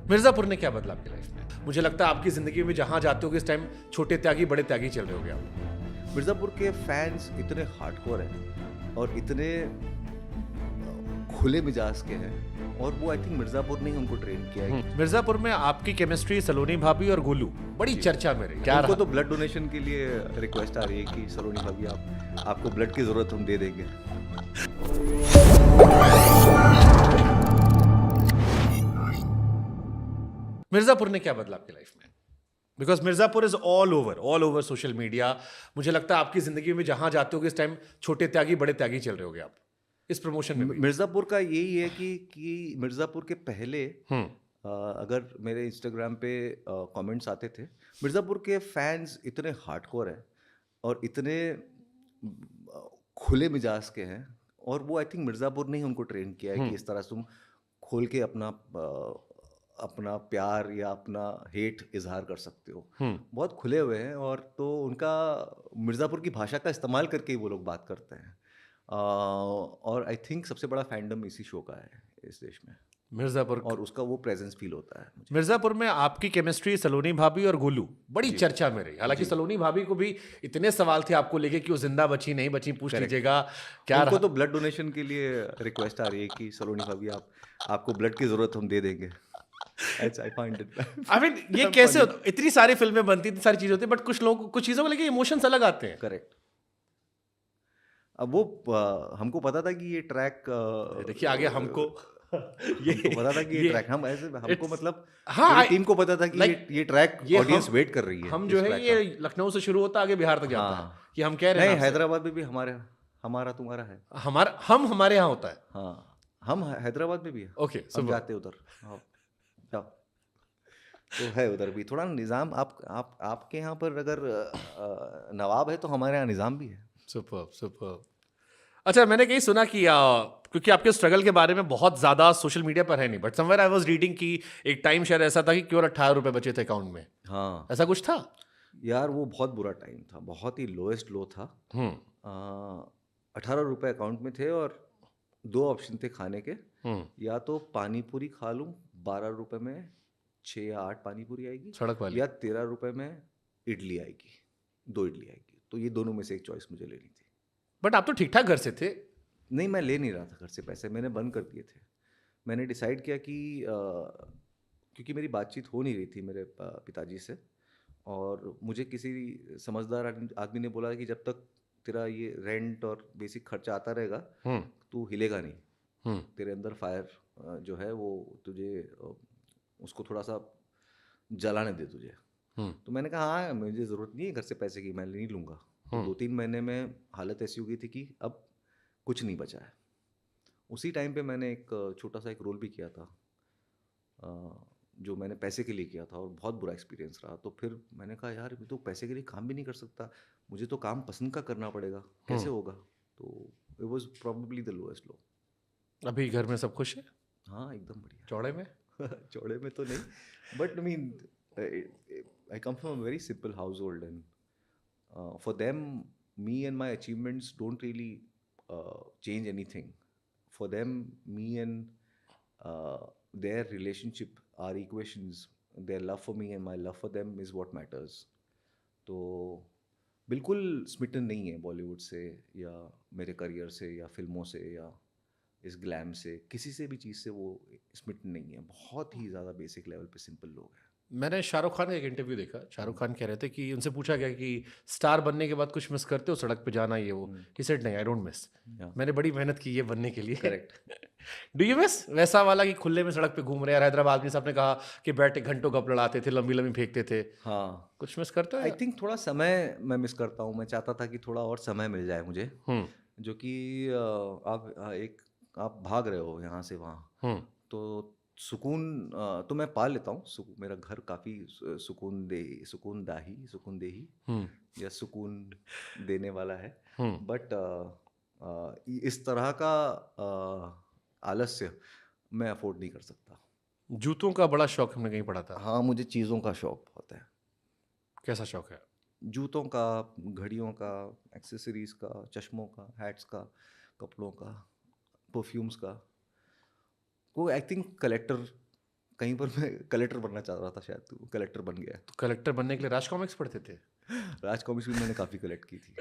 मिर्जापुर ने क्या बदला आपकी लाइफ में? मुझे लगता है आपकी जिंदगी में जहां जाते हो इस टाइम छोटे त्यागी बड़े त्यागी चल रहे होगे आप। मिर्ज़ापुर के फैंस इतने हार्डकोर हैं और इतने खुले मिजाज के हैं और वो आई थिंक मिर्ज़ापुर ने ही उनको ट्रेन किया है। मिर्जापुर में आपकी केमिस्ट्री सलोनी भाभी और गोलू बड़ी चर्चा में रही। क्या उनको रहा? तो ब्लड डोनेशन के लिए रिक्वेस्ट आ रही है कि सलोनी भाभी आपको ब्लड की ज़रूरत हम दे देंगे। मिर्जापुर ने क्या बदला आपकी लाइफ में? Because Mirzapur is all over social media. मुझे लगता है आपकी जिंदगी में जहां जाते हो इस टाइम छोटे त्यागी बड़े त्यागी चल रहे होगे आप इस प्रमोशन में भी। मिर्ज़ापुर का यही है कि मिर्ज़ापुर के पहले हम्म अगर मेरे इंस्टाग्राम पे कमेंट्स आते थे, मिर्ज़ापुर के फैंस इतने हार्डकोर हैं और इतने खुले मिजाज के हैं और वो आई थिंक मिर्ज़ापुर ने ही उनको ट्रेन किया है कि इस तरह से तुम खोल के अपना प्यार या अपना हेट इजहार कर सकते हो। बहुत खुले हुए हैं और तो उनका मिर्ज़ापुर की भाषा का इस्तेमाल करके ही वो लोग बात करते हैं। और आई थिंक सबसे बड़ा फैंडम इसी शो का है इस देश में मिर्जापुर और उसका वो प्रेजेंस फील होता है मुझे। मिर्जापुर में आपकी केमिस्ट्री सलोनी भाभी और गोलू बड़ी चर्चा में रही। हालांकि सलोनी भाभी को भी इतने सवाल थे आपको लेके कि वो जिंदा बची नहीं बची, पूछ लीजिएगा क्या उनको रहा? तो ब्लड डोनेशन के लिए रिक्वेस्ट आ रही है कि सलोनी भाभी आपको ब्लड की जरूरत हम दे देंगे। I find it I mean ये कैसे होता? इतनी सारी फिल्में बनती, इतनी सारी चीजें होती है, बट कुछ लोग कुछ चीजों को लेके इमोशंस अलग आते हैं। करेक्ट। अब वो हमको पता था कि ये ट्रैक देखिए आगे हमको हमको पता था कि ये ट्रैक हम ऐसे हमको मतलब हाँ, पूरी टीम को पता था कि like, ये ट्रैक ये ऑडियंस हम- वेट कर रही है। हम इस जो है track ये का। लखनऊ से शुरू होता आगे बिहार तक जाता हाँ। है कि हम कह रहे हैं नहीं, आपसे। हैदराबाद में भी हमारा तुम्हारा है। हमारे यहाँ होता है। हाँ, हम हैदराबाद में भी है। ओके, हम जाते हैं उधर। हाँ, जाओ। तो है उधर भी थोड़ा निज़ाम। आपके यहाँ पर अगर नवाब है तो हमारे यहाँ निज़ाम भी है। सुपर। अच्छा, मैंने कहीं सुना कि क्योंकि आपके स्ट्रगल के बारे में बहुत ज्यादा सोशल मीडिया पर है नहीं, but somewhere I was reading कि एक टाइम शायद ऐसा था कि केवल 18 रुपए बचे थे अकाउंट में। हाँ ऐसा कुछ था? यार, वो बहुत बुरा टाइम था, बहुत ही लोएस्ट लो था। हम्म 18 रुपये अकाउंट में थे और 2 ऑप्शन थे खाने के। हम्म या तो पानी पूरी खा लूँ 12 रुपये में 6 या 8 पानी पूरी आएगी, सड़क वाली। या 13 रुपये में इडली आएगी, 2 इडली आएगी। तो ये दोनों में से एक चॉइस मुझे लेनी थी। बट आप तो ठीक ठाक घर से थे। नहीं, मैं ले नहीं रहा था घर से पैसे, मैंने बंद कर दिए थे। मैंने डिसाइड किया कि क्योंकि मेरी बातचीत हो नहीं रही थी मेरे पिताजी से, और मुझे किसी समझदार आदमी ने बोला कि जब तक तेरा ये रेंट और बेसिक खर्चा आता रहेगा तू हिलेगा नहीं। तेरे अंदर फायर जो है वो तुझे उसको थोड़ा सा जलाने दे तुझे। तो मैंने कहा हाँ, मुझे ज़रूरत नहीं है घर से पैसे की, मैं नहीं लूँगा। तो 2-3 महीने में हालत ऐसी हो गई थी कि अब कुछ नहीं बचा है। उसी टाइम पे मैंने एक छोटा सा एक रोल भी किया था, जो मैंने पैसे के लिए किया था, और बहुत बुरा एक्सपीरियंस रहा। तो फिर मैंने कहा यार, मैं तो पैसे के लिए काम भी नहीं कर सकता, मुझे तो काम पसंद का करना पड़ेगा, कैसे होगा। तो it was probably the lowest low. अभी घर में सब खुश है? हाँ, एकदम बढ़िया। चौड़े में? चौड़े में तो नहीं, but I mean I come from a very simple house hold, and for them me and my achievements don't really change anything. For them, me and their relationship are equations. Their love for me and my love for them is what matters. तो बिल्कुल Smitten नहीं है बॉलीवुड से या मेरे career से या फिल्मों से या इस ग्लैम से, किसी से भी चीज़ से वो स्मिटन नहीं है। बहुत ही ज़्यादा बेसिक लेवल पे सिंपल लोग हैं। मैंने शाहरुख खान का एक इंटरव्यू देखा। शाहरुख खान कह रहे थे कि उनसे पूछा गया कि स्टार बनने के बाद कुछ मिस करते हो, सड़क पे जाना ये वो? ही सेड नहीं, आई डोंट मिस। मैंने बड़ी मेहनत की ये बनने के लिए। करेक्ट। डू यू मिस वैसा वाला कि खुले में सड़क पे घूम रहे हैं? हैदराबाद में सबने कहा कि बैठे घंटों गप लड़ाते थे, लंबी लंबी फेंकते थे। हाँ, कुछ मिस करते हो? आई थिंक थोड़ा समय मैं मिस करता हूँ। मैं चाहता था कि थोड़ा और समय मिल जाए मुझे, जो कि आप भाग रहे हो यहाँ से वहाँ, तो सुकून तो मैं पा लेता हूँ। मेरा घर काफ़ी सुकूनदेही या सुकून देने वाला है, बट इस तरह का आलस्य मैं अफोर्ड नहीं कर सकता। जूतों का बड़ा शौक हमने कहीं पढ़ा था। हाँ, मुझे चीज़ों का शौक बहुत है। कैसा शौक है? जूतों का, घड़ियों का, एक्सेसरीज का, चश्मों का, हैट्स का, कपड़ों का, परफ्यूम्स का। वो आई थिंक कलेक्टर कहीं पर मैं कलेक्टर बनना चाह रहा था शायद, तो कलेक्टर बन गया। तो कलेक्टर बनने के लिए राज कॉमिक्स पढ़ते थे? राज कॉमिक्स भी मैंने काफ़ी कलेक्ट की थी।